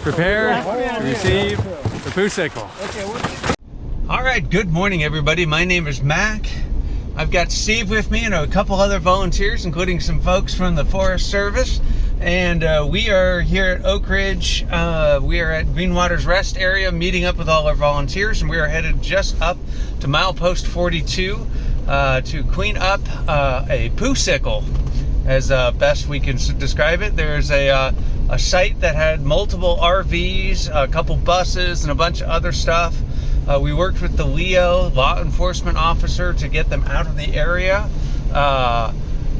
Prepare, receive the Poopsicle. All right, good morning, everybody. My name is Mac. I've got Steve with me and a couple other volunteers, including some folks from the Forest Service. And we are here at Oakridge. We are at Greenwater's Rest area, meeting up with all our volunteers, and we are headed just up to milepost 42 to clean up a Poopsicle, as best we can describe it. There's a site that had multiple RVs, a couple buses, and a bunch of other stuff. We worked with the LEO, law enforcement officer, to get them out of the area.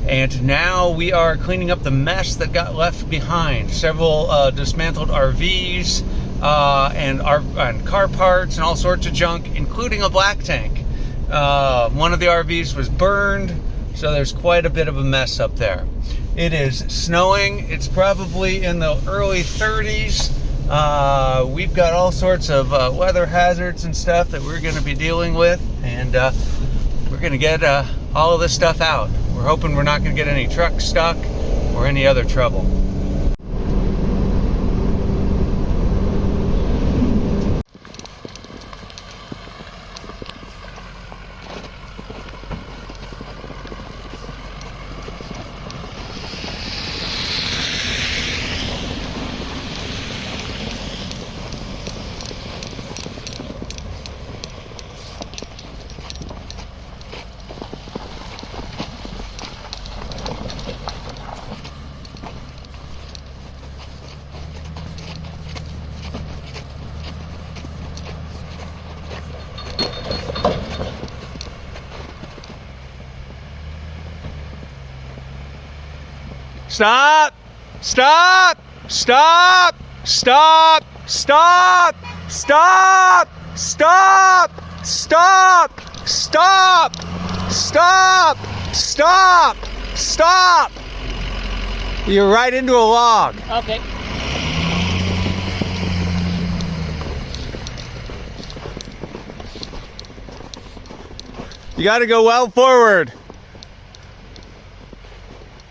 And now we are cleaning up the mess that got left behind. Several dismantled RVs and car parts and all sorts of junk, including a black tank. One of the RVs was burned, so there's quite a bit of a mess up there. It is snowing. It's probably in the early 30s. We've got all sorts of weather hazards and stuff that we're going to be dealing with, and we're going to get all of this stuff out. We're hoping we're not going to get any trucks stuck or any other trouble. Stop! Stop! Stop! Stop! Stop! Stop! Stop! Stop! Stop! Stop! Stop! Stop! You're right into a log. Okay. You got to go well forward.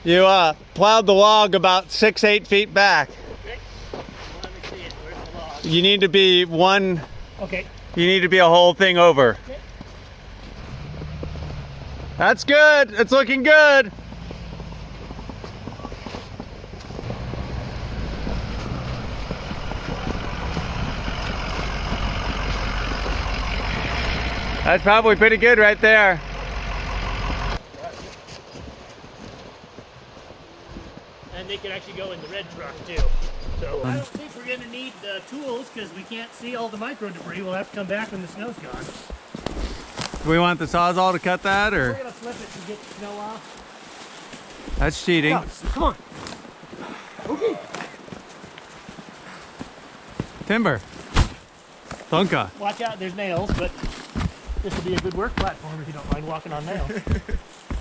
You plowed the log about 6-8 feet back. Okay. Let me see it. Where's the log? You need to be one. Okay. You need to be a whole thing over. Okay. That's good. It's looking good. That's probably pretty good right there. And they can actually go in the red truck too. So I don't think we're going to need the tools because we can't see all the micro debris. We'll have to come back when the snow's gone. Do we want the Sawzall to cut that, or? We're going to flip it to get the snow off. That's cheating. Yeah, come on. Okay. Timber. Thunka. Watch out, there's nails, but this will be a good work platform if you don't mind walking on nails.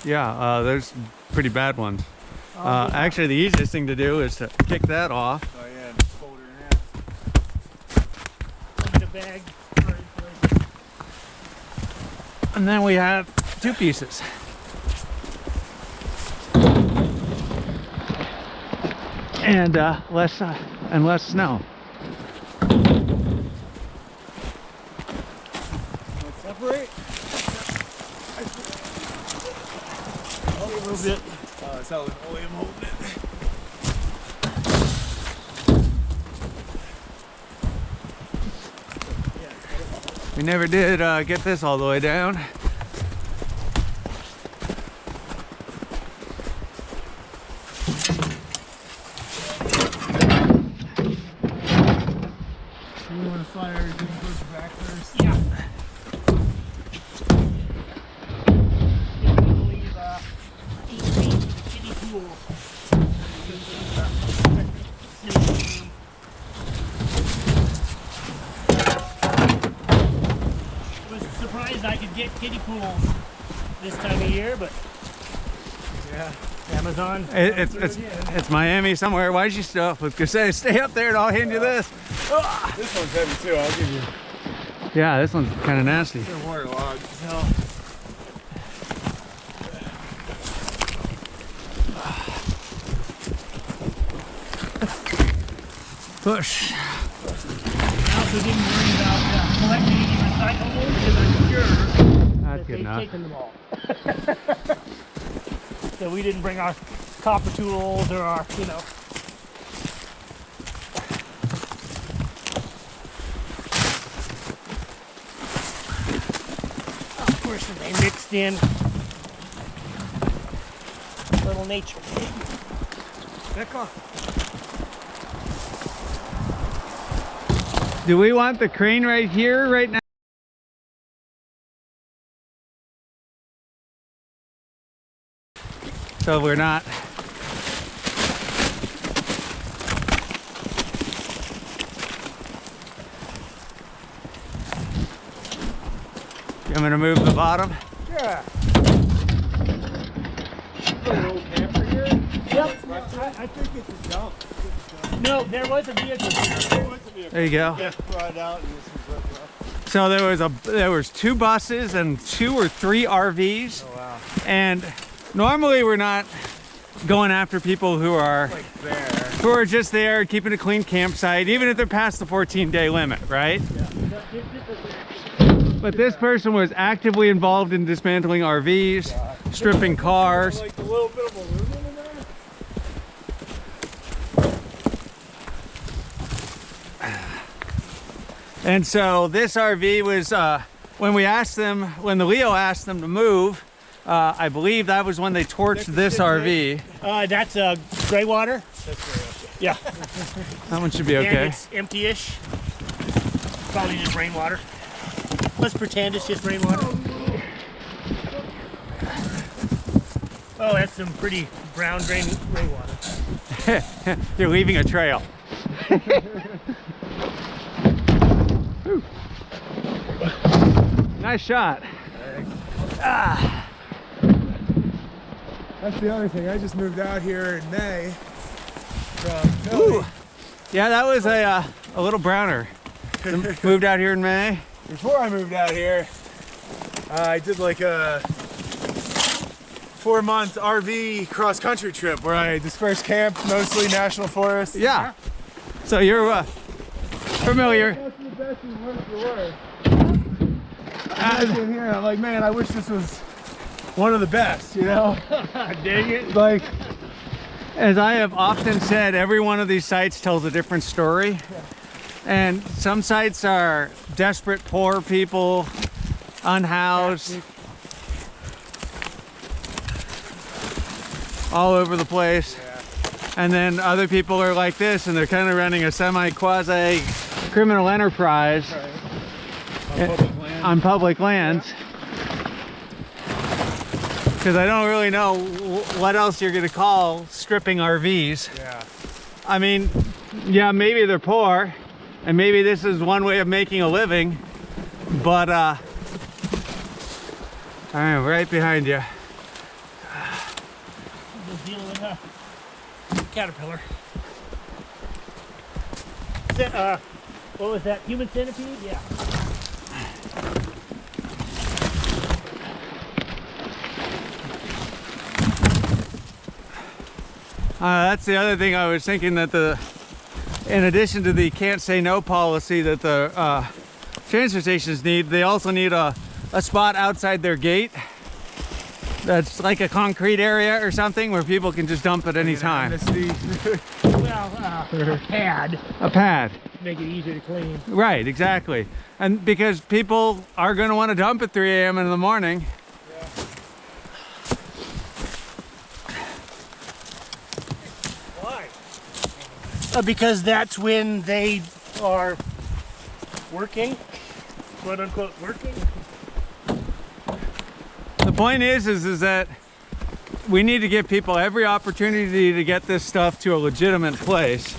Yeah, there's pretty bad ones. Actually, the easiest thing to do is to kick that off. Oh yeah, just fold her in half. I'll get a bag. And then we have two pieces. And less snow. Separate. A little bit. That's how only I'm holding it. We never did get this all the way down. You want to fire everything towards the back first? Yeah. Leave 8 feet in the kiddie pool. Was surprised I could get kiddie pools this time of year, but Yeah. Amazon. It's Miami somewhere. Why'd you stop? I was gonna say, stay up there and I'll hand you this. This one's heavy too, I'll give you. Yeah, this one's kind of nasty. It's a water log. No. Push. I also didn't worry about collecting any recyclables because I'm sure that they've taken them all. So we didn't bring our copper tools or our, you know. Of course, they mixed in little nature. Back on. Do we want the crane right here, right now? So we're not. I'm gonna move the bottom. Yeah. A little camper here? Yep. I think it's a dump. No, there was a vehicle here. There you go. Yeah, brought it out and this was ripped up. So there was 2 buses and 2 or 3 RVs. Oh wow. And normally we're not going after people who are Like there. who are just there keeping a clean campsite, even if they're past the 14-day limit, right? But this person was actively involved in dismantling RVs, stripping cars. Like a little bit of a room in there? And so this RV was, when the Leo asked them to move, I believe that was when they torched this RV. That's gray water. Yeah. That one should be And okay. it's empty-ish. Probably just rainwater. Let's pretend it's just rainwater. Oh, that's some pretty brown rainwater. You're leaving a trail. Nice shot. Ah. That's the other thing. I just moved out here in May from Philly. Ooh. Yeah, that was a little browner. Moved out here in May. Before I moved out here, I did like a 4-month RV cross-country trip where I dispersed camp, mostly national forest. Yeah. So you're familiar. That's the best and worst for worst. I'm sitting here, I'm like, man, I wish this was one of the best, you know? Dang it. Like, As I have often said, every one of these sites tells a different story. And some sites are desperate, poor people, unhoused, all over the place. And then other people are like this, and they're kind of running a semi-quasi criminal enterprise on public lands. Because I don't really know what else you're going to call stripping RVs. yeah. I mean, yeah, maybe they're poor, and maybe this is one way of making a living, but all right, right behind you. We're dealing with a caterpillar. Is that, what was that, human centipede? Yeah. That's the other thing I was thinking, that in addition to the can't say no policy that the transfer stations need, they also need a spot outside their gate that's like a concrete area or something where people can just dump at any time. Well, a pad. A pad. Make it easier to clean. Right, exactly. And because people are going to want to dump at 3 a.m. in the morning. Why? Because that's when they are working, quote unquote working. The point is that we need to give people every opportunity to get this stuff to a legitimate place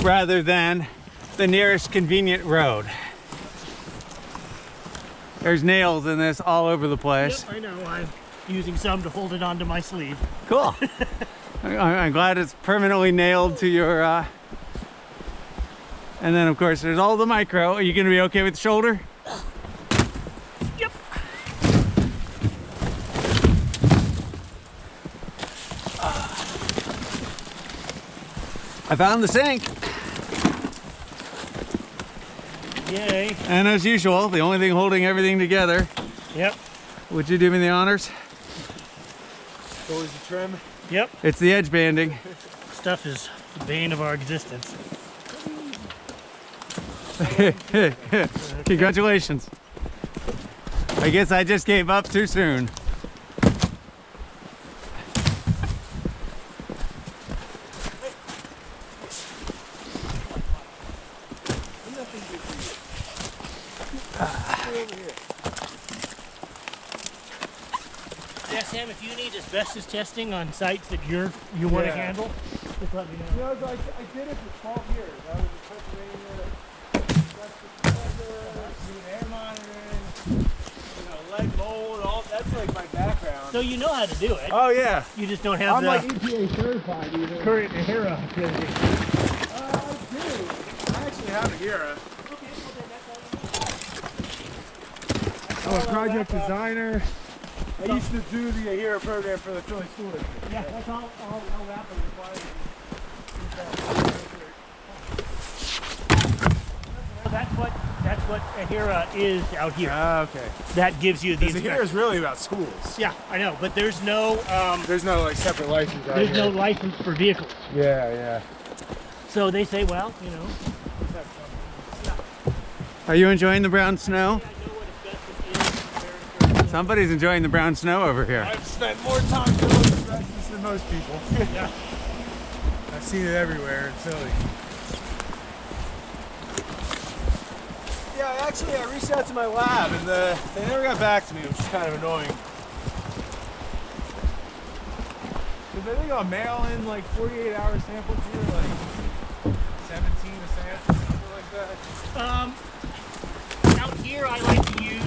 rather than the nearest convenient road. There's nails in this all over the place. Yep, I know. I'm using some to hold it onto my sleeve. Cool. I'm glad it's permanently nailed to your and then of course there's all the micro. Are you going to be okay with the shoulder? Yep. I found the sink. Yay. And as usual, the only thing holding everything together. Yep. Would you do me the honors? Always the trim. Yep. It's the edge banding. Stuff is the bane of our existence. Congratulations. I guess I just gave up too soon. Yeah, Sam, if you need asbestos testing on sites that you want to handle, just let me know. You know, I did it for 12 years. I was in Pennsylvania, doing air monitoring, lead mold, all that's like my background. So you know how to do it. Oh yeah. You just don't have I'm the like EPA certified even. current HERA accreditation. I do. I actually have a HERA. Okay, well then that's all you need. I'm a project designer. I used to do the HERA program for the Philly School District. Yeah, that's all WAPA requires. That's what a HERA is out here. Okay. That gives you the Because the HERA is really about schools. Yeah, I know, but there's no There's no like separate license out there's here. no license for vehicles. Yeah, yeah. So they say, well, you know. Are you enjoying the brown snow? I know what asbestos is. Somebody's enjoying the brown snow over here. I've spent more time dealing with asbestos than most people. Yeah. I've seen it everywhere in Philly. Yeah, actually, I reached out to my lab and they never got back to me, which is kind of annoying. Because I think I'll mail in like 48-hour samples here, like 17 a sample, something like that. Out here, I like to use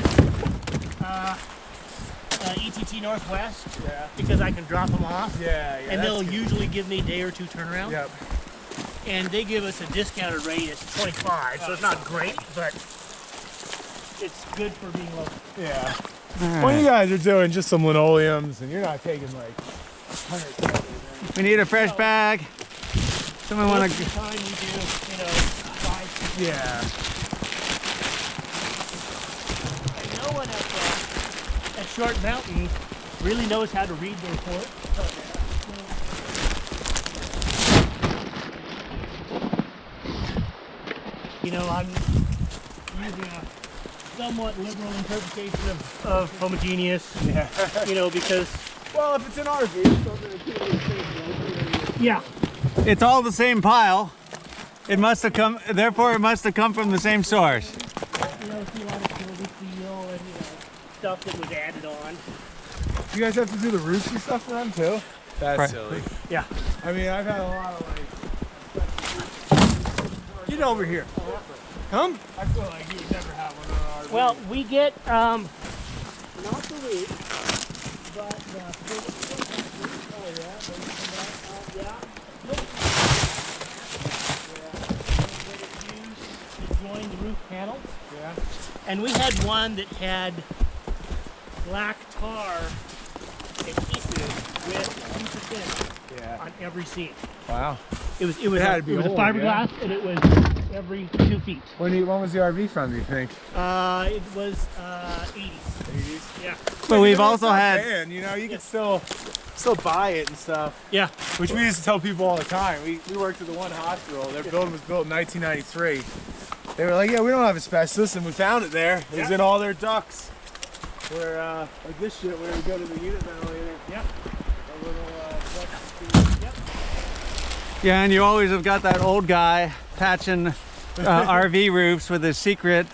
ETT Northwest because I can drop them off. Yeah, And they'll usually give me a day or two turnaround. Yep. And they give us a discounted rate. It's 25, so it's not great, but it's good for being local. Yeah. All Well, you right. guys are doing just some linoleums, and you're not taking like 100. We need a fresh bag. Someone want Most of to? the time we do, 5. Yeah. And no one at Short Mountain really knows how to read the report. I'm using a somewhat liberal interpretation of homogeneous. Yeah. Because Well, if it's an RV, it's something that's yeah, It's all the same pile. It must have come. Therefore, it must have come from the same source. see a lot of silver steel and stuff that was added on. You guys have to do the roofs and stuff for them too? That's Right. silly. Yeah. I mean, I've had a lot of like. Get over here. Come? I feel like you would never have one on an RV. Well, we get not the roof, but to join the roof panels. Yeah. And we had one that had black tar adhesive with 2% Yeah. on every seam. Wow. It was It had to be a old, fiberglass, and it was every 2 feet. When was the RV from, do you think? It was 80s. 80s? Yeah. But we've also had. And, you can still buy it and stuff. Yeah. Which we used to tell people all the time. We worked at the one hospital. Their building was built in 1993. They were like, yeah, we don't have asbestos, and we found it there. It was in all their ducts. Where, like this shit, where we go to the unit ventilator. Yeah. A little, Yep. Yeah, and you always have got that old guy patching RV roofs with his secret.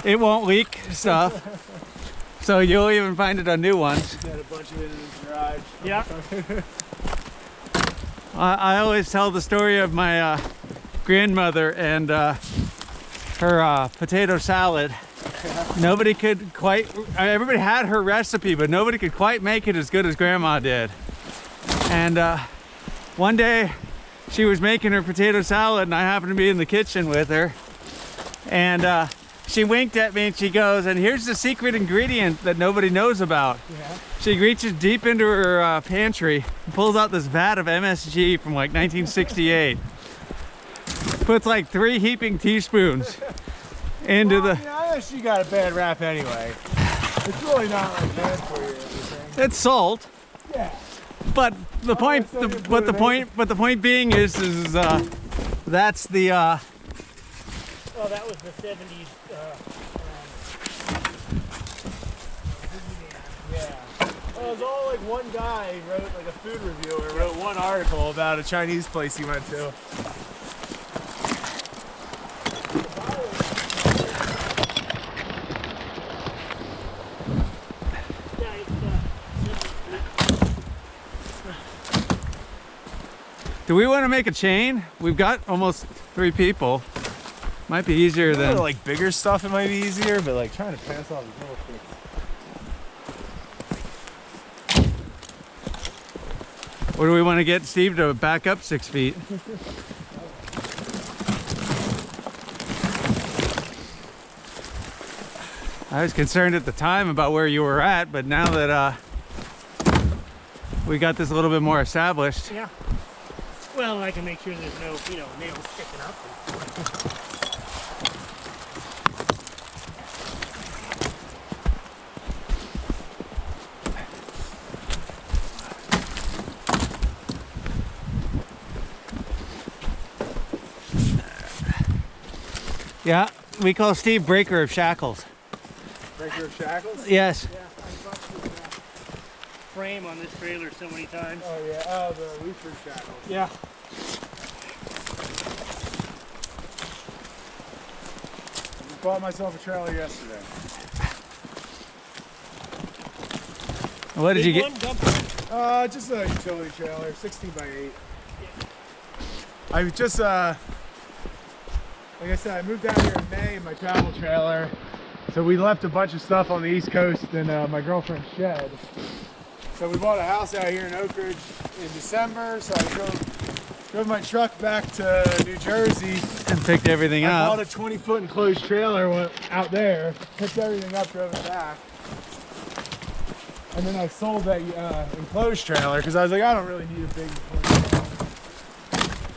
It won't leak stuff. So you'll even find it on new ones. Had a bunch of it in his garage. Yeah. I always tell the story of my grandmother and her potato salad. Nobody could quite, everybody had her recipe, but nobody could quite make it as good as Grandma did. And one day she was making her potato salad and I happened to be in the kitchen with her. And she winked at me and she goes, and here's the secret ingredient that nobody knows about. Yeah. She reaches deep into her pantry and pulls out this vat of MSG from like 1968. Puts like 3 heaping teaspoons into the... I know she got a bad rap anyway. It's really not like bad for you or anything. It's salt. Yeah. But the point, but the point being is that's the. Well, that was the 70s. Yeah. Well, it was all like one guy wrote, like a food reviewer, wrote one article about a Chinese place he went to. Do we want to make a chain? We've got almost 3 people. Might be easier than like bigger stuff. It might be easier, but like trying to pass off these little things. Or do we want to get Steve to back up 6 feet? I was concerned at the time about where you were at, but now that we got this a little bit more established. Yeah. Well, I can make sure there's no, nails sticking up. Yeah, we call Steve Breaker of Shackles. Breaker of Shackles? Yes. Yeah, I busted the frame on this trailer so many times. Oh yeah, oh the Leaford Shackles. Yeah. I bought myself a trailer yesterday. What did you get? Just a utility trailer, 16 by 8. I was just, like I said, I moved down here in May in my travel trailer. So we left a bunch of stuff on the East Coast in my girlfriend's shed. So we bought a house out here in Oakridge in December. So I drove my truck back to New Jersey. And picked everything I up. bought a 20-foot enclosed trailer, went out there, picked everything up, drove it back. And then I sold that enclosed trailer because I was like, I don't really need a big enclosed trailer.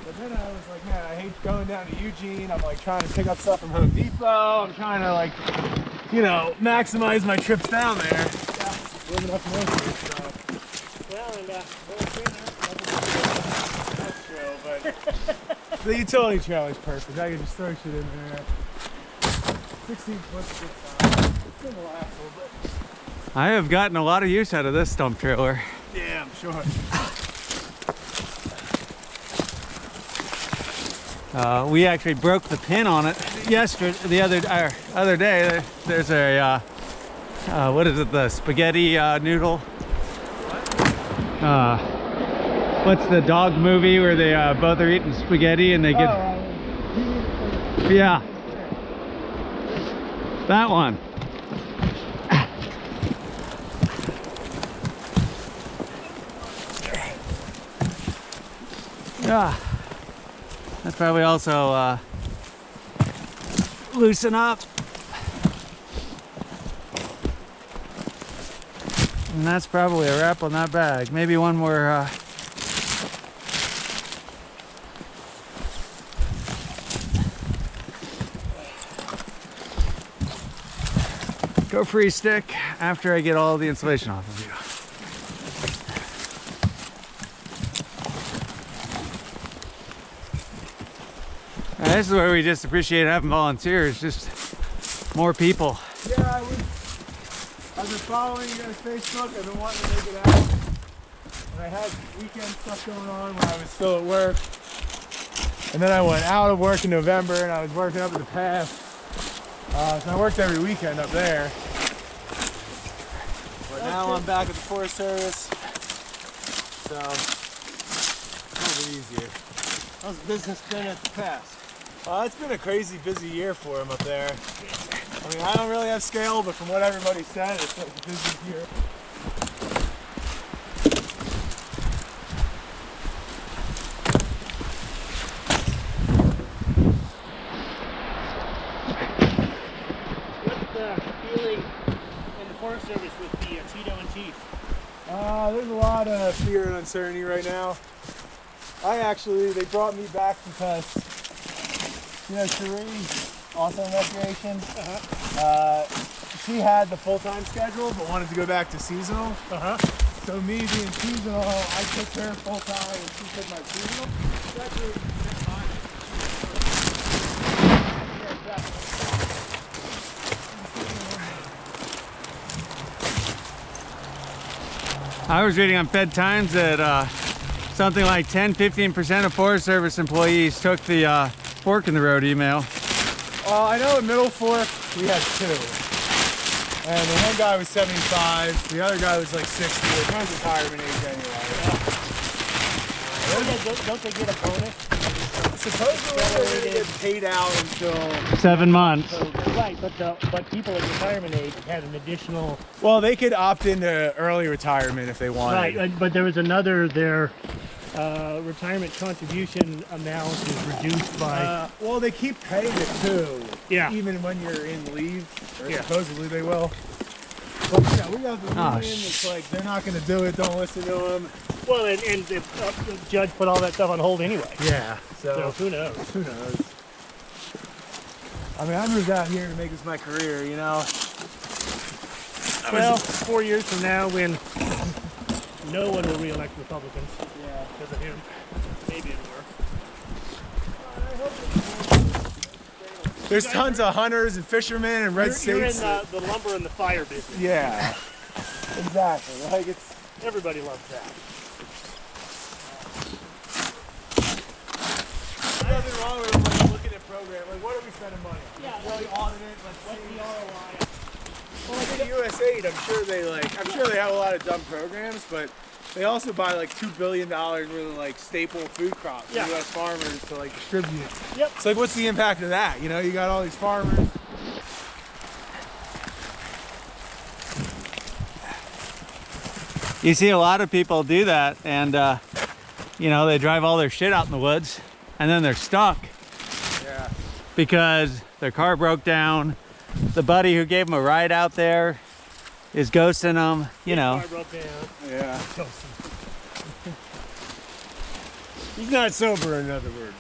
But then I was like, man, I hate going down to Eugene. I'm like trying to pick up stuff from Home Depot. I'm trying to like, maximize my trips down there. Yeah. Living up north here, so. Well, and That's true, but the utility trailer is perfect. I can just throw shit in there. 16 foot. It's gonna last a little bit. I have gotten a lot of use out of this dump trailer. Yeah, I'm sure. We actually broke the pin on it the other day. There's a what is it? The spaghetti noodle. What's the dog movie where they both are eating spaghetti and they get? Yeah, that one. Yeah, that's probably also loosen up. And that's probably a wrap on that bag. Maybe one more. Go free stick after I get all the insulation off of you. This is where we just appreciate having volunteers, just more people. Yeah, I've been following you guys Facebook. I've been wanting to make it out. And I had weekend stuff going on when I was still at work. And then I went out of work in November and I was working up at the path. So I worked every weekend up there. But now I'm back at the Forest Service. So, a little bit easier. how's business been at the pass? It's been a crazy busy year for him up there. I mean, I don't really have scale, but from what everybody said, it's like a busy year. What's the feeling in the Forest Service with the Cheeto in Chief? There's a lot of fear and uncertainty right now. They brought me back because You know, Cherie, also in recreation. She had the full-time schedule, but wanted to go back to seasonal. So me being seasonal, I took her full-time and she took my seasonal. That's really mine. Yeah, exactly. I was reading on Fed Times that something like 10-15% of Forest Service employees took the fork in the road email. I know at Middle Fork we had 2. And the one guy was 75, the other guy was like 60. They're kind of retirement age anyway. Don't they get a bonus? Supposedly they get paid out until 7 months. Right, but people at retirement age had an additional. Well, they could opt into early retirement if they wanted. Right, but there was another. Their retirement contribution amount is reduced by. Well, they keep paying it too. Yeah. Even when you're in leave, or Yeah. supposedly they will. But yeah, we got the union. It's like they're not going to do it. Don't listen to them. Well, and the judge put all that stuff on hold anyway. Yeah. So who knows? Who knows? I mean, I moved out here to make this my career, you know. Well, 4 years from now, when no one will re-elect Republicans. Yeah. Because of him, maybe it'll work. There's tons of hunters and fishermen and red You're in states. the lumber and the fire business. Yeah. Exactly. Like it's. Everybody loves that. There's nothing wrong with like looking at program. Like, what are we spending money on? Yeah. Really audit it. Like, What's the ROI? well, like the USAID, I'm sure they have a lot of dumb programs, but they also buy like $2 billion worth of like staple food crops Yeah. for U.S. farmers to like distribute. Yep. So like, what's the impact of that? You know, you got all these farmers. You see a lot of people do that, and you know, they drive all their shit out in the woods and then they're stuck Yeah. because their car broke down. The buddy who gave them a ride out there is ghosting them, you know. Car broke down. Yeah. He's not sober, in other words.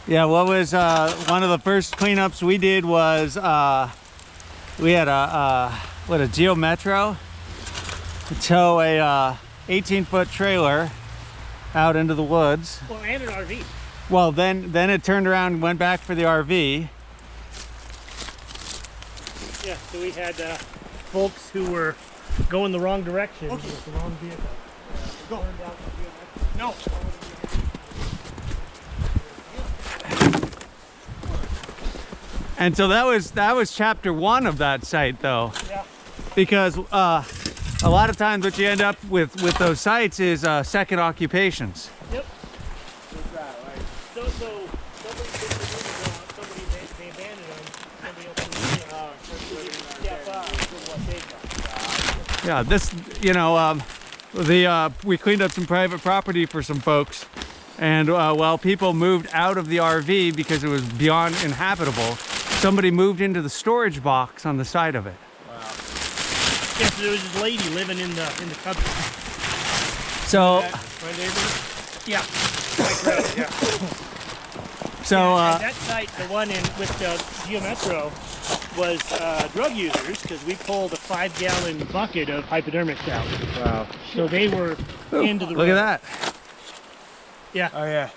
Yeah, what was one of the first cleanups we did was we had a Geo Metro to tow a 18-foot trailer out into the woods. Well, and an RV. Well, then it turned around and went back for the RV. Yeah, so we had folks who were going the wrong direction with the wrong vehicle. Go. No. And so that was chapter 1 of that site, though. Yeah. Because a lot of times what you end up with those sites is second occupations. Yep. What's that, like? So somebody took the movie out, somebody they abandoned them, somebody else step up. Yeah, this, you know, we cleaned up some private property for some folks, and while people moved out of the RV because it was beyond inhabitable, somebody moved into the storage box on the side of it. Wow. Yeah, so there was this lady living in the cupboard. So, My neighbor? Yeah. so And that site, the one with the Geo Metro, was drug users because we pulled a 5-gallon bucket of hypodermics out. Wow. So they were into the look at that. Yeah. Oh yeah.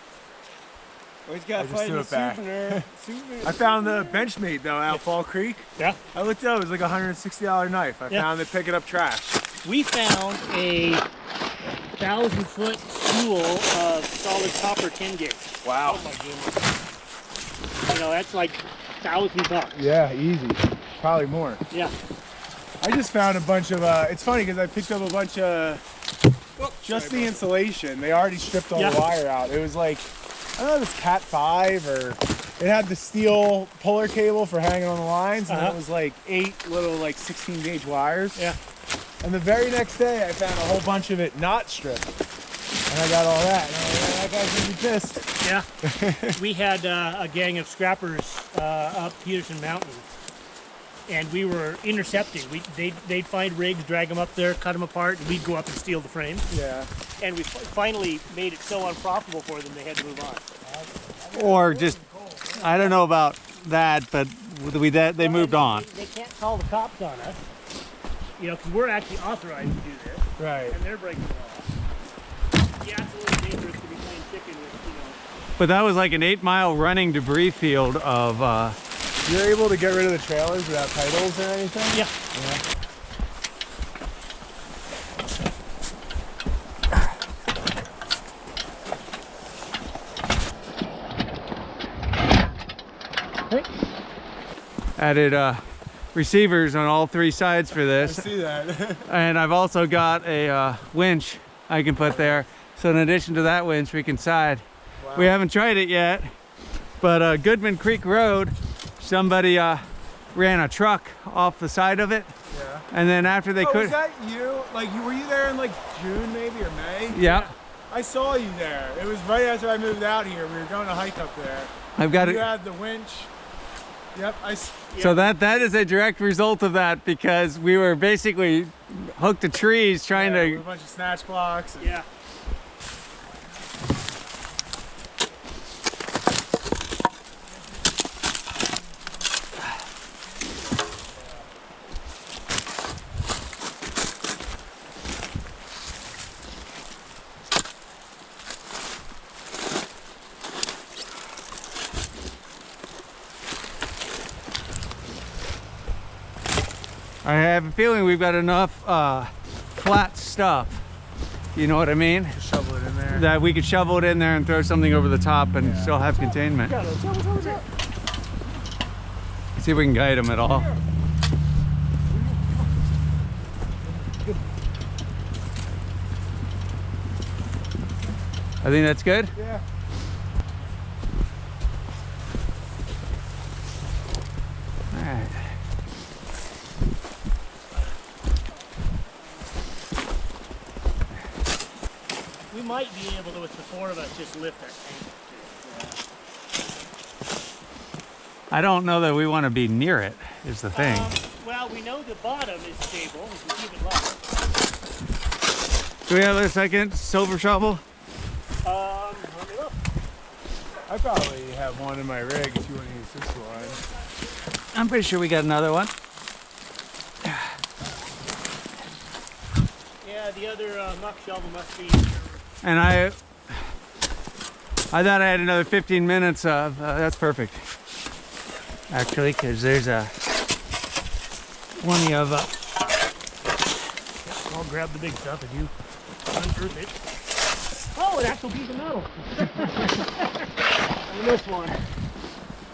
Always got to just find threw a it back. souvenir. I found the Benchmade though out Fall Creek. Yeah. I looked up, it was like a $160 knife. I Yeah. found it picking up trash. We found a 1,000-foot spool of solid copper 10 gauge. Wow. Oh my goodness. You know, that's like $1,000. Yeah, easy. Probably more. Yeah. I just found a bunch of, it's funny because I picked up a bunch of, just the insulation. They already stripped all Yeah. the wire out. It was like, I don't know if it's Cat 5 or, it had the steel puller cable for hanging on the lines, and it was like 8 little like 16 gauge wires. Yeah. And the very next day I found a whole bunch of it not stripped. And I got all that. And I was like, that guy's gonna be pissed. Yeah. We had a gang of scrappers up Peterson Mountain. and we were intercepting. They'd find rigs, drag them up there, cut them apart, and we'd go up and steal the frames. Yeah. And we finally made it so unprofitable for them they had to move on. Or just, I don't know about that, but they moved on. They can't call the cops on us, you know, because we're actually authorized to do this. Right. And they're breaking the law. Yeah, it's a little dangerous to be playing chicken with, you know. But that was like an 8-mile running debris field of... You're able to get rid of the trailers without titles or anything? Yeah. Added receivers on all 3 sides for I this. see that. And I've also got a winch I can put there. So in addition to that winch, we can side. Wow. We haven't tried it yet, but Goodman Creek Road, somebody ran a truck off the side of it. Yeah. And then after they Was that you? Like, were you there in like June maybe or May? Yeah. I saw you there. It was right after I moved out here. We were going to hike up there. I've got You it. had the winch. Yep. So that is a direct result of that, because we were basically hooked to trees trying with to... a bunch of snatch blocks. And, Yeah. I have a feeling we've got enough flat stuff, you know what I mean? Just shovel it in there. That we could shovel it in there and throw something over the top and still have containment. See if we can guide them at all. I think that's good. Yeah. All right. We might be able to, with the 4 of us, just lift that tank. I don't know that we want to be near it, is the thing. Well, we know the bottom is stable. We can keep it low. Do we have a second silver shovel? Let me look. I probably have one in my rig if you want to use this one. I'm pretty sure we got another one. Yeah, the other muck shovel must be. And I thought I had another 15 minutes of, that's perfect. Actually, because there's plenty of, I'll grab the big stuff and you unearth it. Oh, an actual piece of metal. And this one.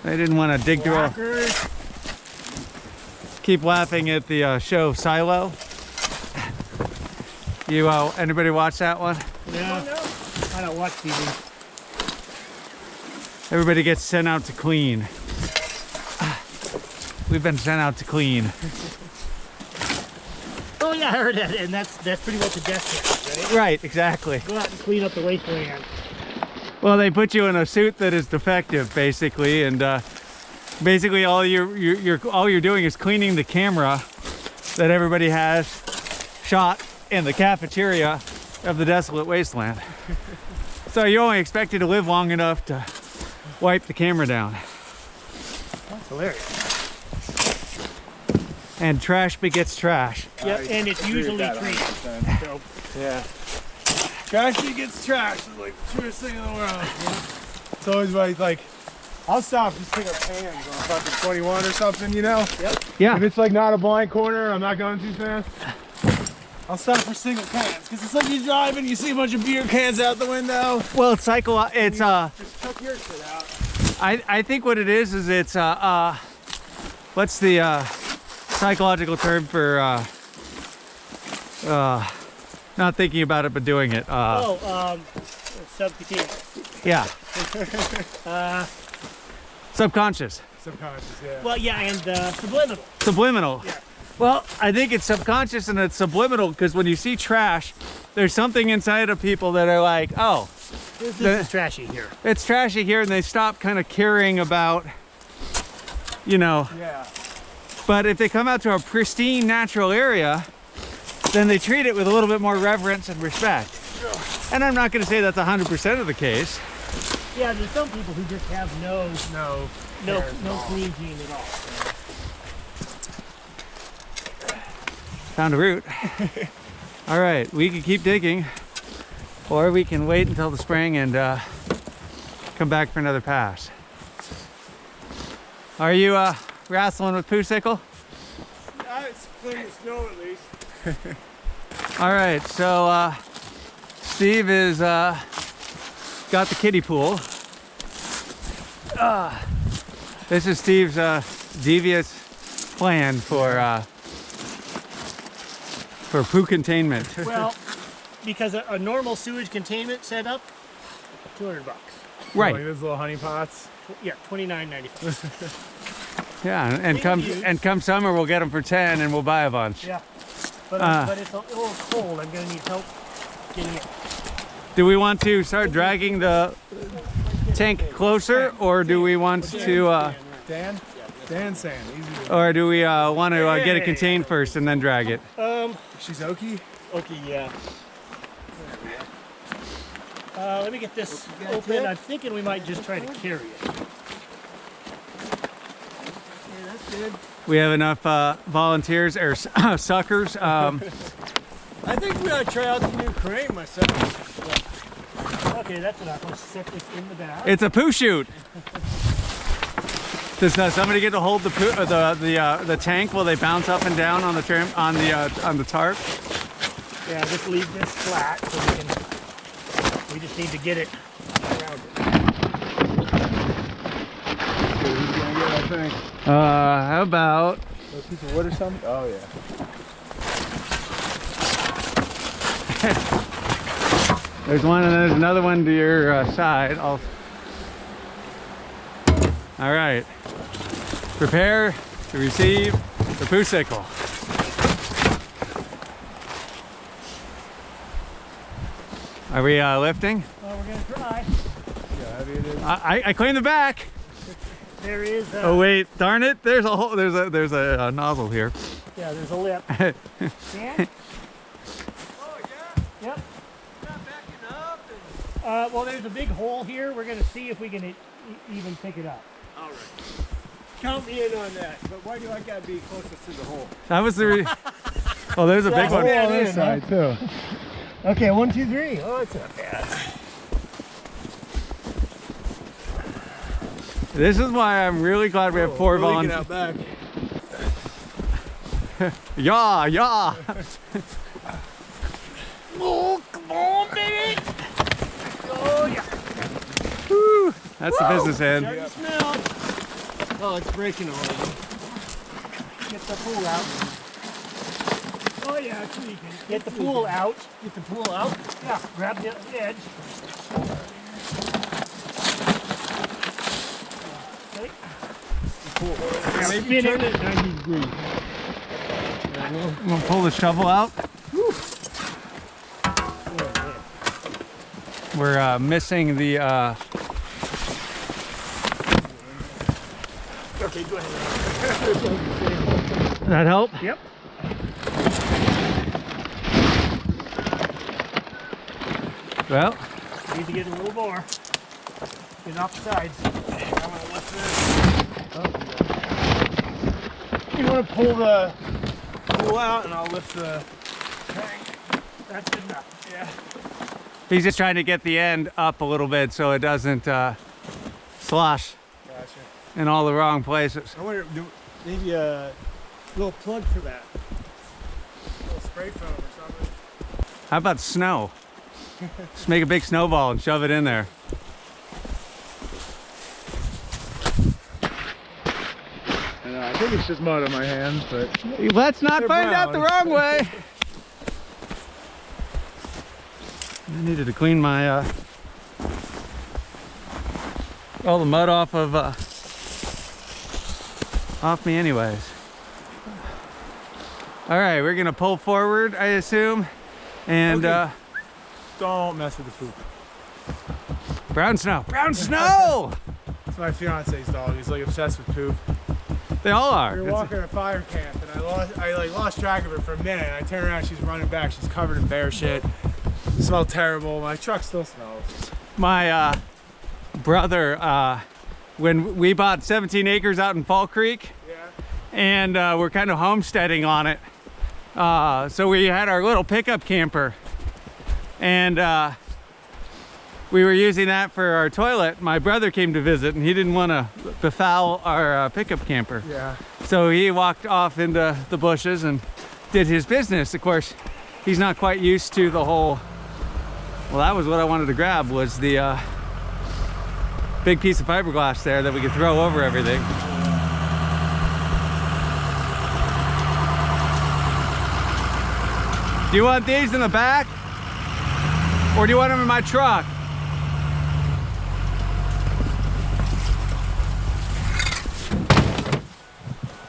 I didn't want to dig through all, Rockers. keep laughing at the show Silo. You, anybody watch that one? Yeah. I don't watch TV. Everybody gets sent out to clean. We've been sent out to clean. Oh yeah, I heard that, and that's pretty much a death sentence, right? Right, exactly. Go out and clean up the wasteland. Well, they put you in a suit that is defective, basically, and basically all you're doing is cleaning the camera that everybody has shot in the cafeteria of the desolate wasteland. So you're only expected to live long enough to wipe the camera down. That's hilarious. And trash begets trash. Yep, and it's usually that treated. 100%. So, Yeah. Trash gets trash is like the truest thing in the world. It's always like, I'll stop just pick up pans on fucking 21 or something, you know? yep. Yeah. If it's like not a blind corner, I'm not going too fast. I'll stop for single cans, because it's like you drive and you see a bunch of beer cans out the window. Well, it's Just chuck your shit out. I think what it is it's what's the psychological term for not thinking about it but doing it? Subcutaneous. Yeah. Subconscious. Subconscious, yeah. Well, yeah, and subliminal. Subliminal. Yeah. Well, I think it's subconscious and it's subliminal, because when you see trash, there's something inside of people that are like, oh, This is trashy here. it's trashy here, and they stop kind of caring about, you know, Yeah. But if they come out to a pristine natural area, then they treat it with a little bit more reverence and respect. And I'm not going to say that's 100% of the case. Yeah, there's some people who just have no clean gene at all. Found a root. All right, we can keep digging, or we can wait until the spring and come back for another pass. Are you wrestling with Poopsicle? It's clean the snow at least. All right, so Steve is got the kiddie pool. This is Steve's devious plan for poo containment. Well, because a normal sewage containment setup, $200. Right. Like those little honey pots. Yeah, $29.95. Yeah, and come summer we'll get them for 10 and we'll buy a bunch. Yeah, but it's a little cold. I'm gonna need help getting it. Do we want to start dragging the tank closer, or do we want to? Dan sand. Easy to... Or do we want to get it contained first and then drag it? She's Okie? Okay, yeah. Let me get this open. I'm thinking we might just try to carry it. Yeah, that's good. We have enough volunteers or suckers. I think we ought to try out the new crane myself. Okay, that's enough. Let's set this in the back. It's a poo chute. Does somebody get to hold the poo, the tank while they bounce up and down on the trim on the tarp? Yeah, just leave this flat so we just need to get it around it. Who's gonna get that thing? How about? A piece of wood or something? Oh yeah. There's one and there's another one to your side. All right. Prepare to receive the Poopsicle. Are we lifting? Well, we're gonna try. Yeah, heavy it is. I claim the back. There is. Oh wait, darn it! There's a hole. There's a nozzle here. Yeah, there's a lip. Dan? Oh yeah. Yep. Not backing up. Well, there's a big hole here. We're gonna see if we can even pick it up. All right. Count me in on that. But why do I gotta be closest to the hole? That was the. Oh, there's a big one. On this side too. Okay, 1, 2, 3. Oh, it's not bad. This is why I'm really glad we have 4 volunteers. Out back. Yeah. Oh, come on, baby! Oh, yeah. Woo, that's the business end. Starting to smell. Oh, it's breaking already. Get the pool out. Oh, yeah, it's leaking. Get the pool out. Get the pool out. Yeah, grab the edge. Okay. Maybe turn it 90 degrees. I'm gonna pull the shovel out. We're missing the. Okay, go ahead. That help? Yep. Well, Need to get a little more. Get it off the sides. I'm gonna lift this. You want to pull the pool out, and I'll lift the tank. That's good enough. Yeah. he's just trying to get the end up a little bit so it doesn't slosh Gotcha. in all the wrong places. I wonder, maybe a little plug for that. A little spray foam or something. How about snow? Just make a big snowball and shove it in there. I think it's just mud on my hands, but Let's not They're find out the brown. wrong way. I needed to clean my all the mud off of off me anyways. All right, we're gonna pull forward, I assume, and Okay. Don't mess with the poop. brown snow. Brown snow. It's my fiance's dog. He's like obsessed with poop. They all are. We were walking a fire camp, and I lost track of her for a minute. And I turn around, she's running back. She's covered in bear shit. It smelled terrible. My truck still smells. My brother, when we bought 17 acres out in Fall Creek, Yeah. and we're kind of homesteading on it. So we had our little pickup camper, and we were using that for our toilet. My brother came to visit, and he didn't want to befoul our pickup camper. Yeah. So he walked off into the bushes and did his business. Of course, he's not quite used to the whole, well, that was what I wanted to grab, was the big piece of fiberglass there that we could throw over everything. Do you want these in the back? Or do you want them in my truck?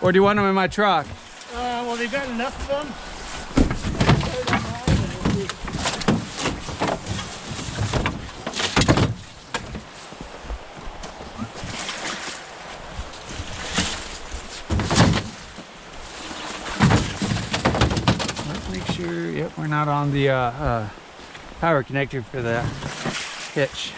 Or do you want them in my truck? Well, they've got enough of them. Let's make sure, yep, we're not on the power connector for the hitch.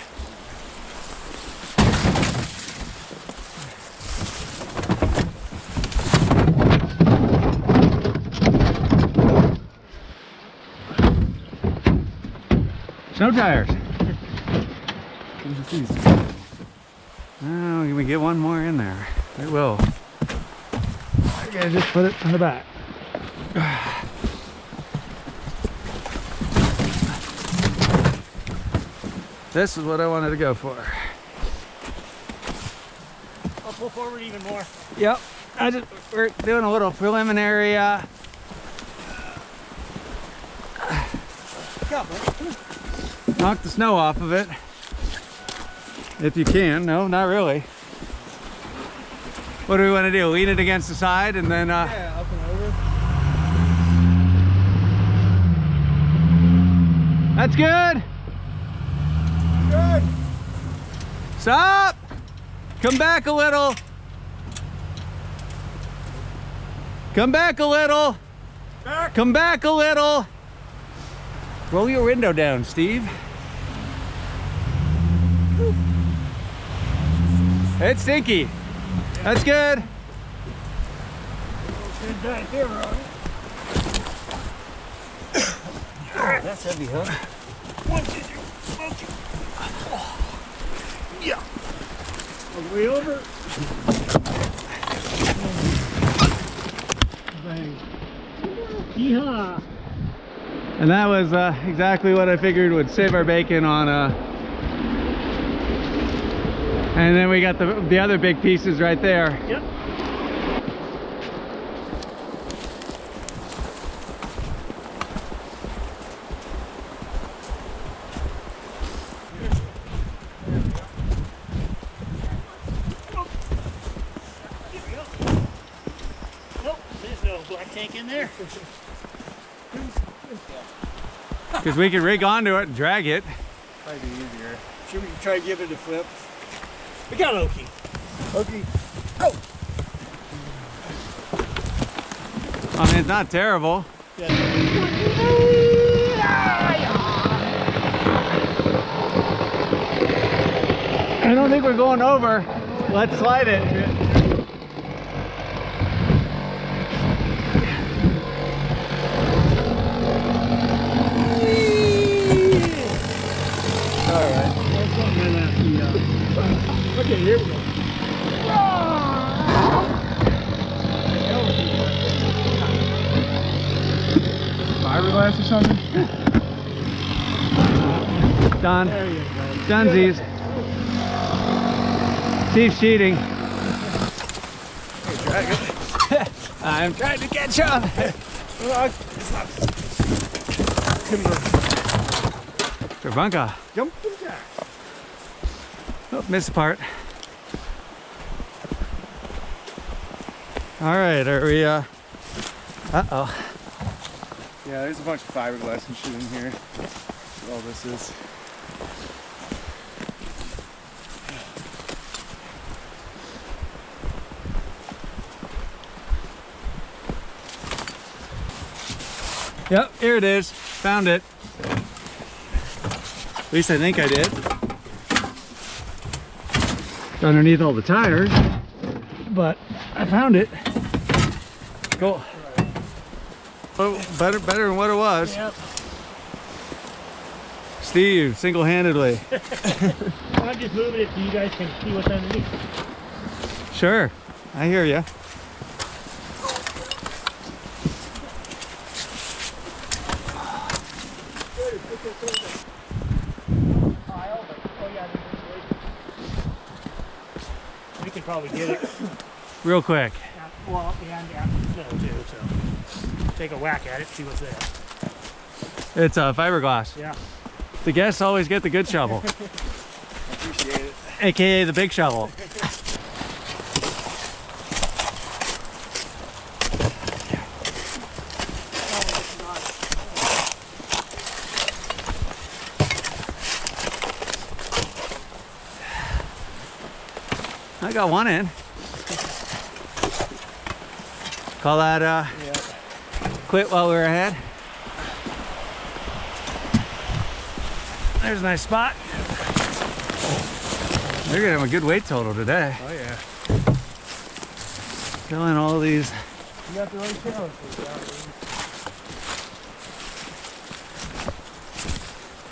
Snow tires. Oh, can we get one more in there? We will. Okay, just put it on the back. This is what I wanted to go for. I'll pull forward even more. Yep. We're doing a little preliminary knock the snow off of it. If you can. No, not really. What do we want to do? Lean it against the side and then Yeah, up and over. That's good. Good. Stop! Come back a little. Come back a little. Back. Come back a little. Roll your window down, Steve. It's stinky. That's good. Good back there, Ron. That's heavy, huh? Yeah. All the way over. Bang. Yeehaw. And that was exactly what I figured would save our bacon on and then we got the other big pieces right there. Yep. Nope, there's no black tank in there. Because we can rig onto it and drag it. Might be easier. Should we try to give it a flip? We got Okie. Okay. I mean, it's not terrible. Yeah. I don't think we're going over. Let's slide it. Okay, here we go. Fiberglass or something? Done. There you go. Dunsies. Steve's cheating. I'm trying to catch up. Bunka. Jump jack. Oh, missed a part. All right, are we, uh-oh. Yeah, there's a bunch of fiberglass and shit in here. That's what all this is. Yep, here it is. Found it. At least I think I did. Underneath all the tires, but I found it. Cool. Oh, better than what it was. Yep. Steve, single-handedly. I'm just moving it so you guys can see what's underneath. Sure, I hear you. We can probably get it. Real quick. Well, and after the snow too, so take a whack at it, see what's there. It's fiberglass. Yeah. The guests always get the good shovel. Appreciate it. AKA the big shovel. I got one in. Call that quit while we were ahead. There's a nice spot. They're gonna have a good weight total today. Oh yeah. Filling all these. You got the right challenge for that.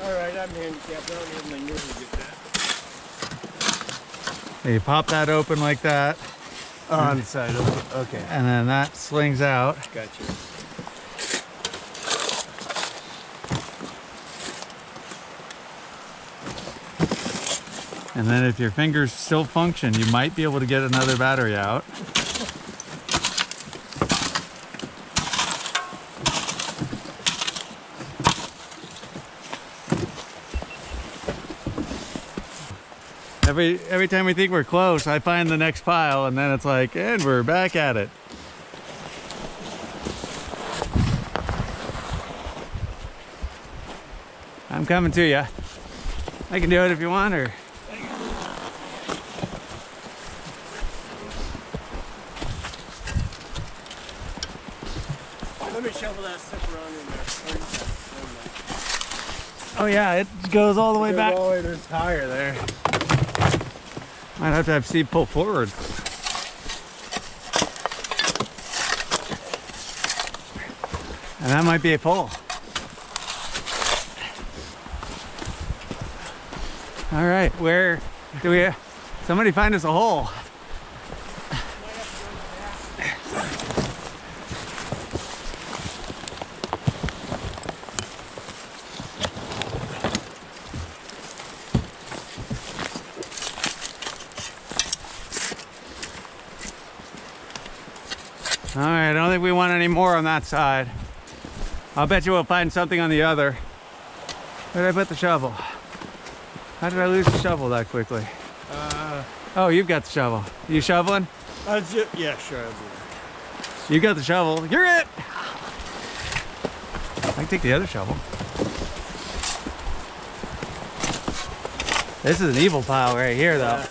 Alright, I'm handicapped. I don't have my nerve to get that. You pop that open like that, On the side of it. Okay. and then that slings out. Gotcha. And then if your fingers still function, you might be able to get another battery out. Every time we think we're close, I find the next pile, and then it's like, and we're back at it. I'm coming to you. I can do it if you want, or... Let me shovel that stuff around in there. Oh yeah, it goes all the way back. All the way to the tire there. Might have to have Steve pull forward. And that might be a pull. All right, where do we... Somebody find us a hole. All right, I don't think we want any more on that side. I'll bet you we'll find something on the other. Where did I put the shovel? How did I lose the shovel that quickly? Oh, you've got the shovel. You shoveling? Yeah, sure. I'll do that. You got the shovel. You're it! I can take the other shovel. This is an evil pile right here, though. Yeah.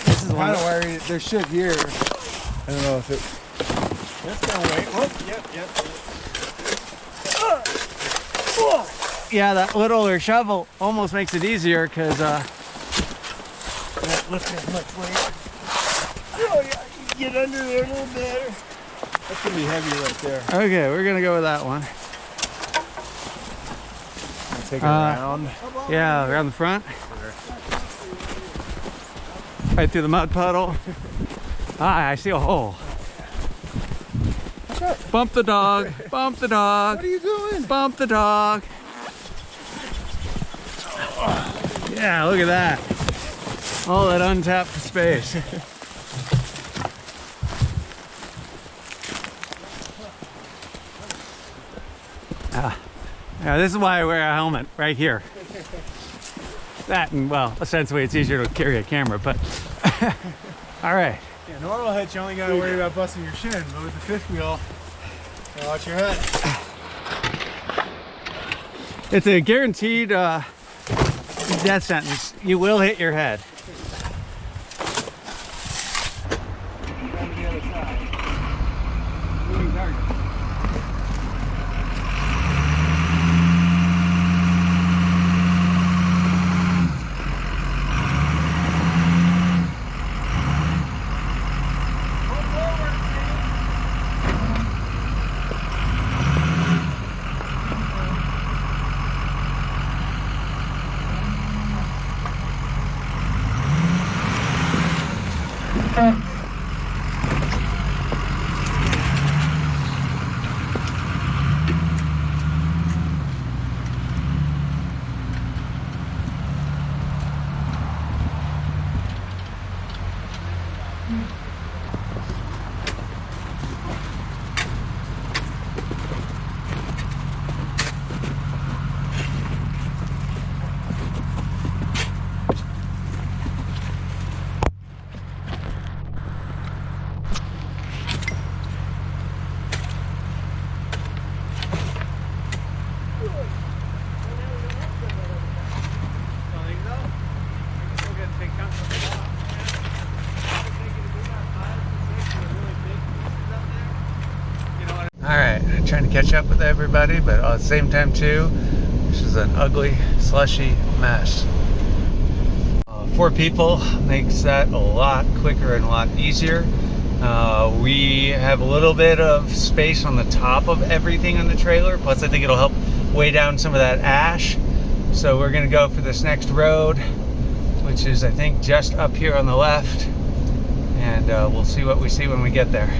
This is I'm one kind of of worried. There's shit here. I don't know if it. That's gonna wait. Oh, yep. yeah, that littler shovel almost makes it easier because Not lifting as much weight. Oh yeah, you can get under there a little better. That's gonna be heavy right there. okay, we're gonna go with that one. Take it around. Yeah, around the front. Right through the mud puddle. Ah, I see a hole. Bump the dog. Bump the dog. What are you doing? Bump the dog. Yeah, look at that. All that untapped space. Yeah, this is why I wear a helmet right here. That and, well, essentially it's easier to carry a camera, but all right. Yeah, normal hitch, you only gotta worry about busting your shin, but with the fifth wheel, you gotta watch your head. It's a guaranteed death sentence. You will hit your head. Down to the other side. Moving target. trying to catch up with everybody, but at the same time too, this is an ugly, slushy mess. 4 people makes that a lot quicker and a lot easier. We have a little bit of space on the top of everything on the trailer, plus I think it'll help weigh down some of that ash. So we're gonna go for this next road, which is I think just up here on the left, and we'll see what we see when we get there.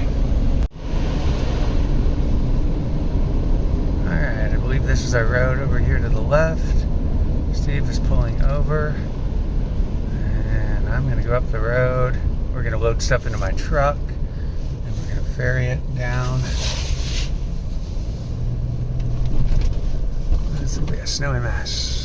Alright, I believe this is our road over here to the left. Steve is pulling over, and I'm gonna go up the road. We're gonna load stuff into my truck, and we're gonna ferry it down. This will be a snowy mess.